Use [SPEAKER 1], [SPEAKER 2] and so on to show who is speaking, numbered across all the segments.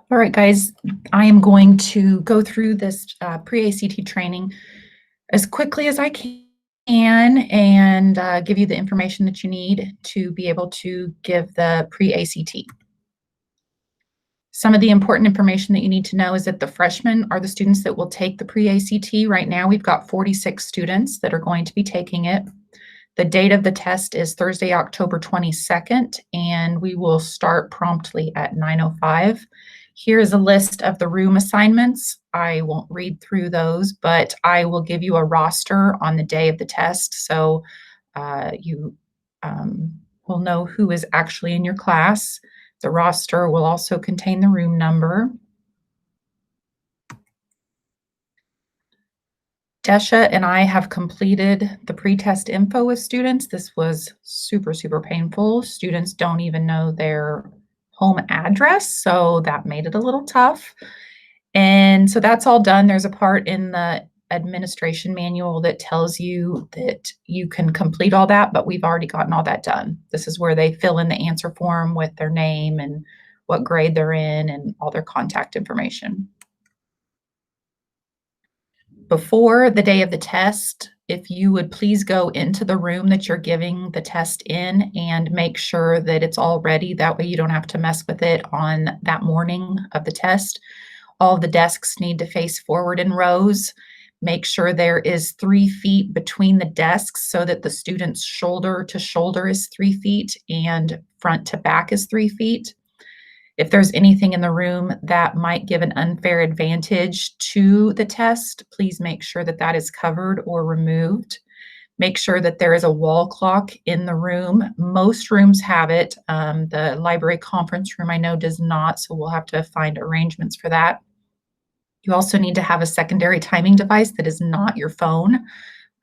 [SPEAKER 1] All right, guys, I am going to go through this pre-ACT training as quickly as I can and give you the information that you need to be able to give the pre-ACT. Some of the important information that you need to know is that the freshmen are the students that will take the pre-ACT. Right now, we've got 46 students that are going to be taking it. The date of the test is Thursday, October 22nd, and we will start promptly at 9:05. Here is a list of the room assignments. I won't read through those, but I will give you a roster on the day of the test, so you will know who is actually in your class. The roster will also contain the room number. Desha and I have completed the pretest info with students. This was super, super painful. Students don't even know their home address, so that made it a little tough. And so that's all done. There's a part in the administration manual that tells you that you can complete all that, but we've already gotten all that done. This is where they fill in the answer form with their name and what grade they're in and all their contact information. Before the day of the test, if you would please go into the room that you're giving the test in and make sure that it's all ready. That way you don't have to mess with it on that morning of the test. All the desks need to face forward in rows. Make sure there is 3 feet between the desks so that the student's shoulder to shoulder is 3 feet and front to back is 3 feet. If there's anything in the room that might give an unfair advantage to the test, please make sure that that is covered or removed. Make sure that there is a wall clock in the room. Most rooms have it. The library conference room I know does not, so we'll have to find arrangements for that. You also need to have a secondary timing device that is not your phone.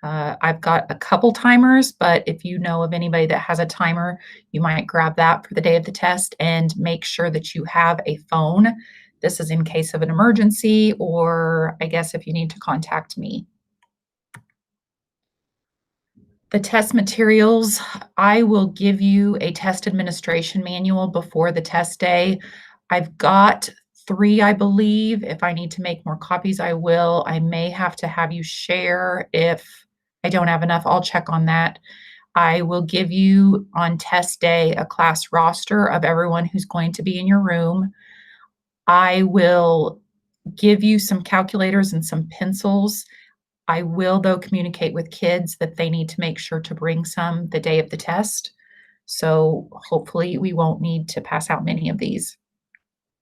[SPEAKER 1] I've got a couple timers, but if you know of anybody that has a timer, you might grab that for the day of the test and make sure that you have a phone. This is in case of an emergency, or I guess if you need to contact me. The test materials, I will give you a test administration manual before the test day. I've got 3, I believe. If I need to make more copies, I will. I may have to have you share if I don't have enough. I'll check on that. I will give you on test day a class roster of everyone who's going to be in your room. I will give you some calculators and some pencils. I will, though, communicate with kids that they need to make sure to bring some the day of the test. So hopefully we won't need to pass out many of these.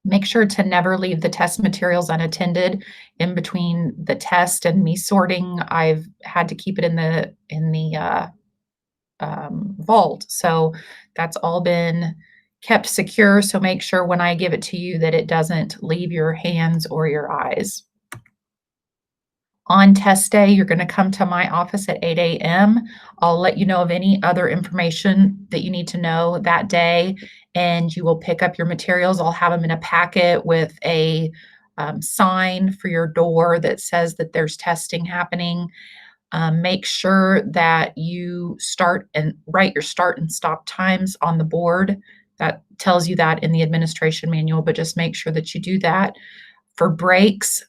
[SPEAKER 1] Make sure to never leave the test materials unattended. In between the test and me sorting, I've had to keep it in the vault. So that's all been kept secure. So make sure when I give it to you that it doesn't leave your hands or your eyes. On test day, you're going to come to my office at 8 a.m. I'll let you know of any other information that you need to know that day, and you will pick up your materials. I'll have them in a packet with a sign for your door that says that there's testing happening. Make sure that you start and write your start and stop times on the board. That tells you that in the administration manual, but just make sure that you do that. For breaks,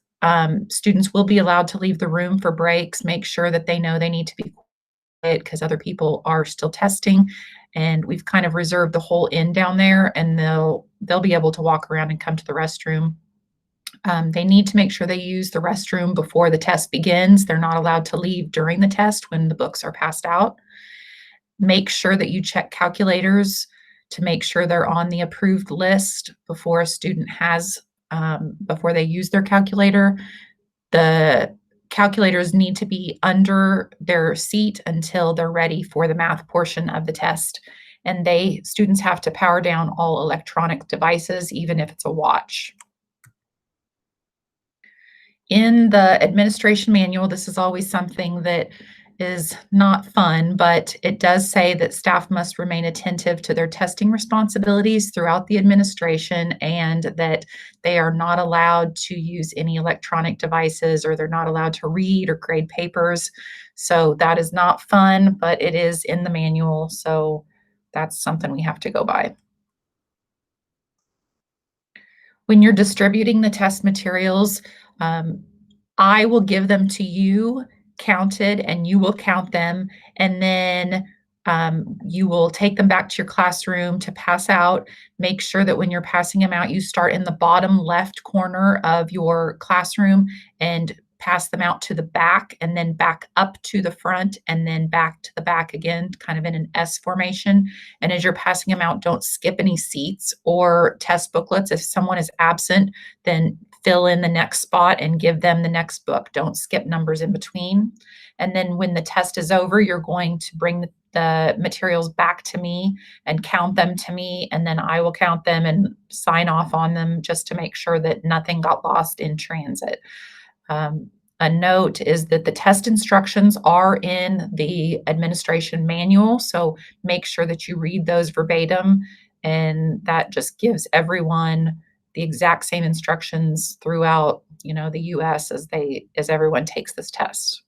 [SPEAKER 1] students will be allowed to leave the room for breaks. Make sure that they know they need to be quiet because other people are still testing. And we've kind of reserved the whole end down there, and they'll be able to walk around and come to the restroom. They need to make sure they use the restroom before the test begins. They're not allowed to leave during the test when the books are passed out. Make sure that you check calculators to make sure they're on the approved list before a student has before they use their calculator. The calculators need to be under their seat until they're ready for the math portion of the test. And students have to power down all electronic devices, even if it's a watch. In the administration manual, this is always something that is not fun, but it does say that staff must remain attentive to their testing responsibilities throughout the administration, and that they are not allowed to use any electronic devices, or they're not allowed to read or grade papers. So that is not fun, but it is in the manual, so that's something we have to go by. When you're distributing the test materials, um, I will give them to you counted, and you will count them, and then you will take them back to your classroom to pass out. Make sure that when you're passing them out, you start in the bottom left corner of your classroom and pass them out to the back, and then back up to the front, and then back to the back again, kind of in an S formation. And as you're passing them out, don't skip any seats or test booklets. If someone is absent, then fill in the next spot and give them the next book. Don't skip numbers in between. And then when the test is over, you're going to bring the materials back to me and count them to me, and then I will count them and sign off on them just to make sure that nothing got lost in transit. Um, a note is that the test instructions are in the administration manual, so make sure that you read those verbatim, and that just gives everyone the exact same instructions throughout, the US as everyone takes this test.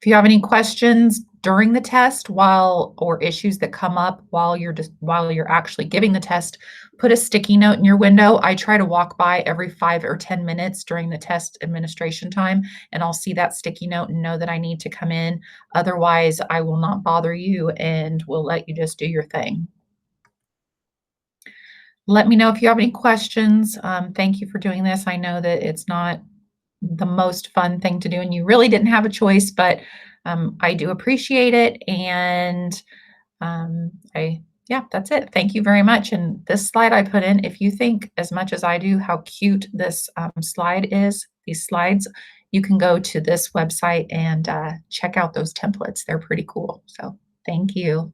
[SPEAKER 1] If you have any questions during the test or issues that come up while you're actually giving the test, put a sticky note in your window. I try to walk by every 5 or 10 minutes during the test administration time, and I'll see that sticky note and know that I need to come in. Otherwise, I will not bother you and will let you just do your thing. Let me know if you have any questions. Thank you for doing this. I know that it's not the most fun thing to do, and you really didn't have a choice, but I do appreciate it. And yeah, that's it. Thank you very much. And this slide I put in, if you think as much as I do how cute this these slides, you can go to this website and check out those templates. They're pretty cool. So thank you.